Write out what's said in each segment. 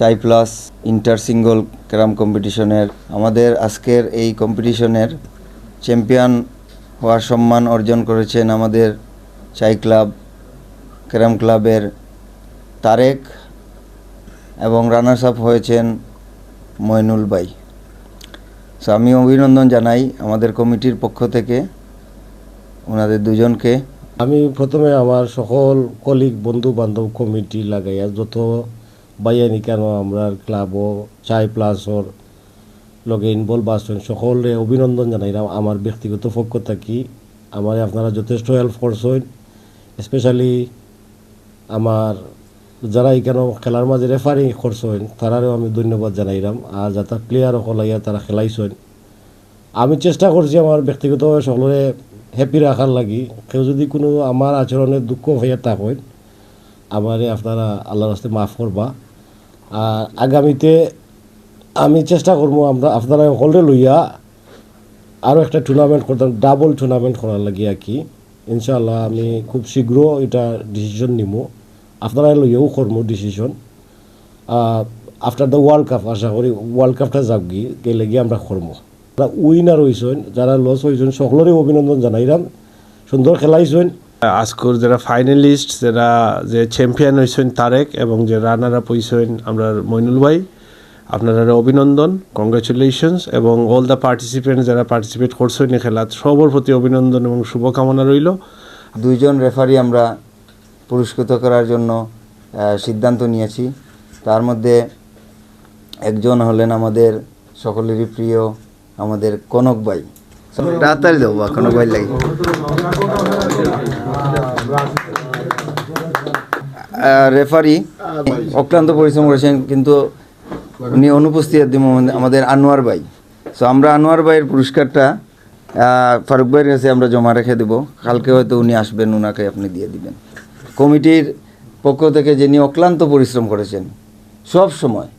চাই plus inter single carrom কম্পিটিশনের আমাদের আজকের এই কম্পিটিশনের চ্যাম্পিয়ন হওয়ার সম্মান অর্জন করেছেন আমাদের চাই ক্লাব ক্যারাম ক্লাবের তারেক এবং রানার্স আপ হয়েছেন মইনুল ভাই। সো আমি অভিনন্দন জানাই আমাদের কমিটির পক্ষ থেকে ওনাদের দুজনকে। আমি প্রথমে আমার সকল কলিগ বন্ধু বান্ধব কমিটি লাগাইয়া যত বাইয়ানি কেন আমরা ক্লাবও চাই প্লাসর লগে ইনভলভ আসছেন সকলে অভিনন্দন জানাইলাম। আমার ব্যক্তিগত পক্ষ থাকি আমার আপনারা যথেষ্ট হেল্প করছেন, স্পেশালি আমার যারা এখানে খেলার মাঝে রেফারি করছেন তারারও আমি ধন্যবাদ জানাইলাম। আর যাতে প্লেয়ার হলাইয়া তারা খেলাইছেন, আমি চেষ্টা করছি আমার ব্যক্তিগতভাবে সকলে হ্যাপি রাখার লাগি। কেউ যদি কোনো আমার আচরণের দুঃখ হইয়া থাকেন আমারে আপনারা আল্লাহর রাস্তায় মাফ করবা। আর আগামীতে আমি চেষ্টা করবো আপনারা সকলে লইয়া আরও একটা টুর্নামেন্ট করতাম, ডাবল টুর্নামেন্ট করার লাগি আর কি। ইনশাআল্লাহ আমি খুব শীঘ্র এটা ডিসিশন নিব, আপনারা লইয়াও করবো decision after the world cup. আশা করি ওয়ার্ল্ড কাপটা যাক গেলে গিয়ে আমরা করবো। যারা উইনার হয়েছেন, যারা লস হয়েছেন সকলেরই অভিনন্দন জানাইলাম, সুন্দর খেলাইছেন। আজকের যারা ফাইনালিস্ট, যারা যে চ্যাম্পিয়ন হয়েছেন তারেক এবং যে রানার আপ হয়েছেন আমরা মইনুল ভাই, আপনারা অভিনন্দন, কংগ্রেচুলেশনস। এবং অল দ্য পার্টিসিপেন্ট যারা পার্টিসিপেট করছেন এই খেলা সবার প্রতি অভিনন্দন এবং শুভকামনা রইল। দুইজন রেফারি আমরা পুরস্কৃত করার জন্য সিদ্ধান্ত নিয়েছি। তার মধ্যে একজন হলেন আমাদের সকলেরই প্রিয় আমাদের কনক ভাই। তাড়াতাড়ি দেবো কনক ভাই লাগে। রেফারি অক্লান্ত পরিশ্রম করেছেন কিন্তু উনি অনুপস্থিত আমাদের আনোয়ার ভাই। সো আমরা আনোয়ার ভাইয়ের পুরস্কারটা ফারুক ভাইয়ের কাছে আমরা জমা রেখে দেবো, কালকে হয়তো উনি আসবেন, ওনাকে আপনি দিয়ে দিবেন। কমিটির পক্ষ থেকে যিনি অক্লান্ত পরিশ্রম করেছেন সব সময়,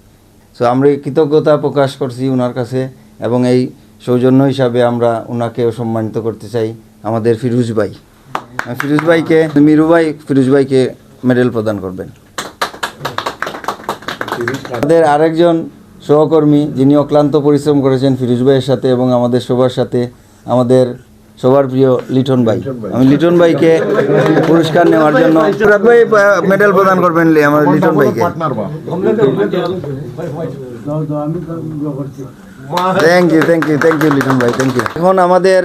সো আমরা কৃতজ্ঞতা প্রকাশ করছি ওনার কাছে। এবং এই সৌজন্য হিসাবে আমরা ওনাকেও সম্মানিত করতে চাই আমাদের ফিরোজ ভাই। ফিরোজ ভাইকে মিরু ভাই ফিরোজ ভাইকে মেডেল প্রদান করবেন। আমাদের আরেকজন সহকর্মী যিনি অক্লান্ত পরিশ্রম করেছেন ফিরোজ ভাইয়ের সাথে এবং আমাদের সবার সাথে, আমাদের সবার প্রিয় লিটন ভাই। আমি লিটন ভাইকে পুরস্কার নেওয়ার জন্য ভাই মেডেল প্রদান করবেন আমার লিটন ভাইকে। থ্যাংক ইউ লিটন ভাই, থ্যাংক ইউ। এখন আমাদের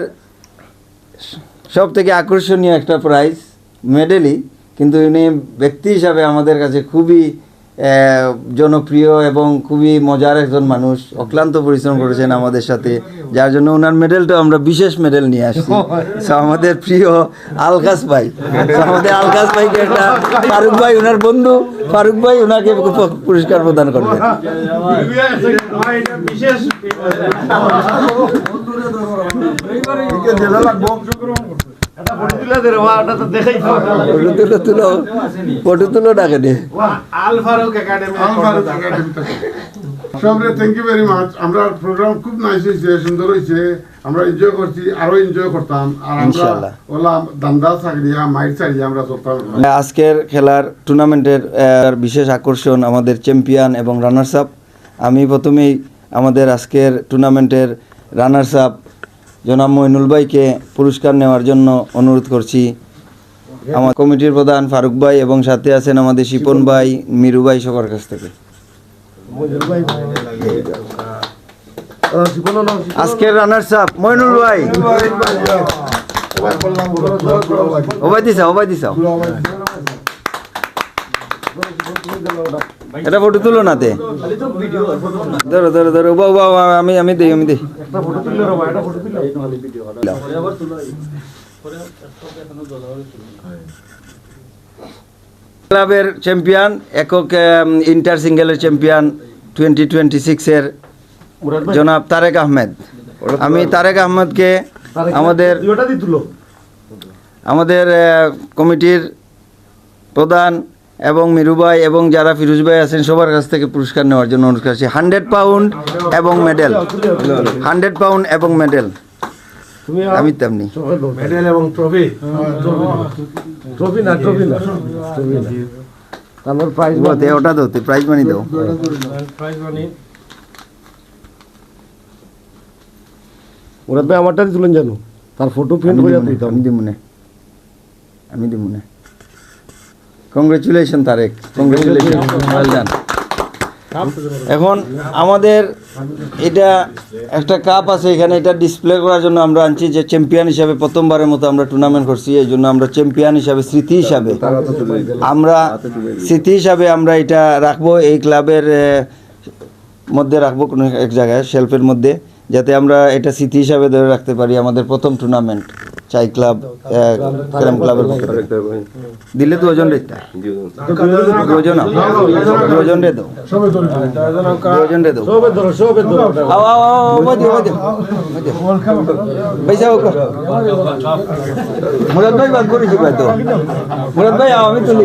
সব থেকে আকর্ষণীয় একটা প্রাইজ মেডেলই, কিন্তু উনি ব্যক্তি হিসাবে আমাদের কাছে খুবই জনপ্রিয় এবং খুবই মজার একজন মানুষ, অক্লান্ত পরিশ্রম করেছেন আমাদের সাথে, যার জন্য ওনার মেডেলটা আমরা বিশেষ মেডেল নিয়ে আসছি। আমাদের প্রিয় আলকাস ভাই, আমাদের আলকাস ভাইকে একটা ফারুক ভাই ওনার বন্ধু ফারুক ভাই ওনাকে পুরস্কার প্রদান করবেন। ফটো তুলো ডাকে দে। Thank you very much. আমরা প্রোগ্রাম খুব নাইস হয়েছে, সুন্দর হয়েছে, আমরা এনজয় করছি, আরো এনজয় করতাম। আর আমরা ওলা দান্দা চাকরিয়া মাইট চাকরিয়া আমরা চলতাম। আজকের খেলার টুর্নামেন্টের বিশেষ আকর্ষণ আমাদের চ্যাম্পিয়ন এবং রানার্স আপ। আমি প্রথমেই আমাদের আজকের টুর্নামেন্টের রানার্স আপ জনাব মইনুল ভাইকে পুরস্কার নেওয়ার জন্য অনুরোধ করছি। আমার কমিটির প্রধান ফারুক ভাই এবং সাথে আছেন আমাদের শিপন ভাই, মিরু ভাই, সবার কাছ থেকে আজকের রানার্স আপ মইনুল ভাই। ওবাই দিছাও এটা ফটো তুলো নাতে, ধরো ধরো ধরো, আমি দিই ক্লাবের চ্যাম্পিয়ন, একক ইন্টার সিঙ্গেলের চ্যাম্পিয়ন 2026-এর জনাব তারেক আহমেদ। আমি তারেক আহমেদকে আমাদের কমিটির প্রধান এবং মিরু ভাই এবং যারা ফিরোজ ভাই আছেন সবার কাছ থেকে পুরস্কার নেওয়ার জন্য অনুরোধ করছি। 100 পাউন্ড এবং মেডেল, 100 পাউন্ড এবং মেডেল। আমি তেমনি মেডেল এবং ট্রফি না আমার প্রাইজ ওতে ওটা দাও তুই প্রাইজ মানি দাও প্রাইজ মানি ওরা তো আমারটা তুলেন জানো তার ফটো প্রিন্ট করে দিতাম আমি দিব না congratulation Tarek congratulation well done এখন আমাদের এটা একটা কাপ আছে এখানে, এটা ডিসপ্লে করার জন্য আমরা আনছি যে চ্যাম্পিয়ন হিসাবে প্রথমবারের মতো আমরা টুর্নামেন্ট করছি, এই জন্য আমরা চ্যাম্পিয়ন হিসাবে স্মৃতি হিসাবে আমরা এটা রাখবো এই ক্লাবের মধ্যে রাখবো কোনো এক জায়গায় শেলফের মধ্যে, যাতে আমরা এটা স্মৃতি হিসাবে ধরে রাখতে পারি আমাদের প্রথম টুর্নামেন্ট চাই ক্লাব ক্যারাম ক্লাবের দিলে তো ওজন রেখা ওজন রে দাও ওজন রে দাও পয়সা মুরাদ ভাই বাদ করেছি ভাই তো মুরাদ ভাই আমি তুলি